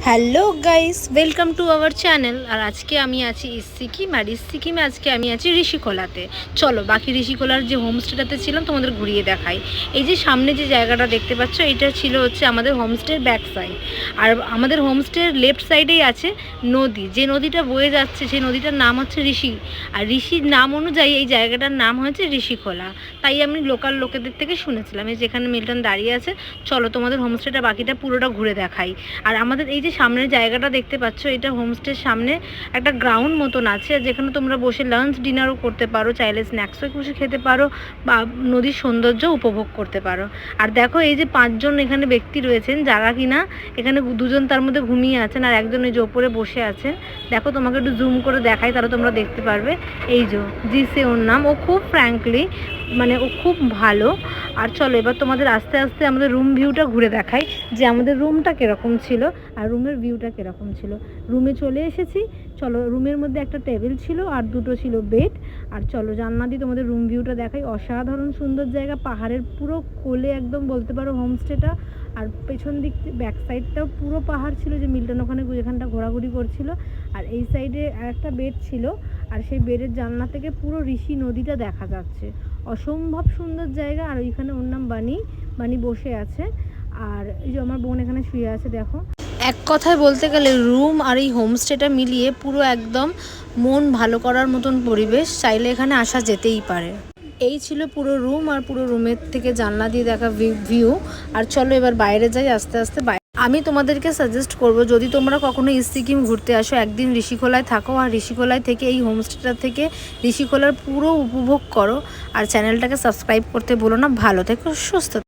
Hello guys, welcome to our channel. আর আজকে আমি আছি সিকিম, আর সিকিমে আজকে আমি আছি ঋষিখোলাতে। চলো বাকি ঋষিখোলার যে হোমস্টেটাতে ছিলাম তোমাদের ঘুরিয়ে দেখাই। এই যে সামনে যে জায়গাটা দেখতে পাচ্ছ, এটা ছিল হচ্ছে আমাদের হোমস্টের ব্যাক সাইড। আর আমাদের হোমস্টের লেফট সাইডেই আছে নদী, যে নদীটা বয়ে যাচ্ছে সেই নদীটার নাম হচ্ছে ঋষি। আর ঋষির নাম অনুযায়ী এই জায়গাটার নাম হয়েছে ঋষিখোলা। তাই আমি লোকাল লোকেদের থেকে শুনেছিলাম। এই যেখানে মিল্টন দাঁড়িয়ে আছে, চলো তোমাদের হোমস্টেটা বাকিটা পুরোটা ঘুরে দেখাই। আর আমাদের এই যে সামনের জায়গাটা দেখতে পাচ্ছ, এটা হোমস্টের সামনে একটা গ্রাউন্ড মতন আছে, যেখানে তোমরা বসে লাঞ্চ ডিনারও করতে পারো, চাইলে স্ন্যাক্সও বসে খেতে পারো, বা নদীর সৌন্দর্য উপভোগ করতে পারো। আর দেখো এই যে 5 জন এখানে ব্যক্তি রয়েছেন, যারা কিনা এখানে 2 জন তার মধ্যে ঘুমিয়ে আছেন, আর একজন এই যে ওপরে বসে আছেন। দেখো তোমাকে একটু জুম করে দেখাই, তাহলে তোমরা দেখতে পারবে। এই যে জিসে ওর নাম, ও খুব ফ্র্যাঙ্কলি মানে ও খুব ভালো। আর চলো এবার তোমাদের আস্তে আস্তে আমাদের রুম ভিউটা ঘুরে দেখাই, যে আমাদের রুমটা কীরকম ছিল আর রুমের ভিউটা কীরকম ছিল। রুমে চলে এসেছি, চলো। রুমের মধ্যে একটা টেবিল ছিল আর 2টো ছিল বেড। আর চলো জানলা দিয়ে তোমাদের রুম ভিউটা দেখাই। অসাধারণ সুন্দর জায়গা, পাহাড়ের পুরো কোলে একদম বলতে পারো হোমস্টেটা। আর পেছন দিক ব্যাক সাইডটাও পুরো পাহাড় ছিল, যে মিল্টন ওখানে যেখানটা ঘোরাঘুরি করছিল। আর এই সাইডে একটা বেড ছিল, আর সেই বেডের জানলা থেকে পুরো ঋষি নদীটা দেখা যাচ্ছে। অসম্ভব সুন্দর জায়গা। আর ওইখানে ওর নাম বানি বসে আছে। আর এই যে আমার বোন এখানে শুয়ে আছে, দেখো। এক কথায় বলতে গেলে রুম আর এই হোমস্টেটা মিলিয়ে পুরো একদম মন ভালো করার মতন পরিবেশ, চাইলে এখানে আসা যেতেই পারে। এই ছিল পুরো রুম, আর পুরো রুমের থেকে জানলা দিয়ে দেখা ভিউ। আর চলো এবার বাইরে যাই আস্তে আস্তে। আমি তোমাদেরকে সাজেস্ট করব, যদি তোমরা কখনো সিকিম ঘুরতে আসো, একদিন ঋষিখোলায় থাকো, আর ঋষিখোলায় থেকে এই হোমস্টেটা থেকে ঋষিখোলার পুরো উপভোগ করো। আর চ্যানেলটাকে সাবস্ক্রাইব করতে বলো না। ভালো থেকো, সুস্থ।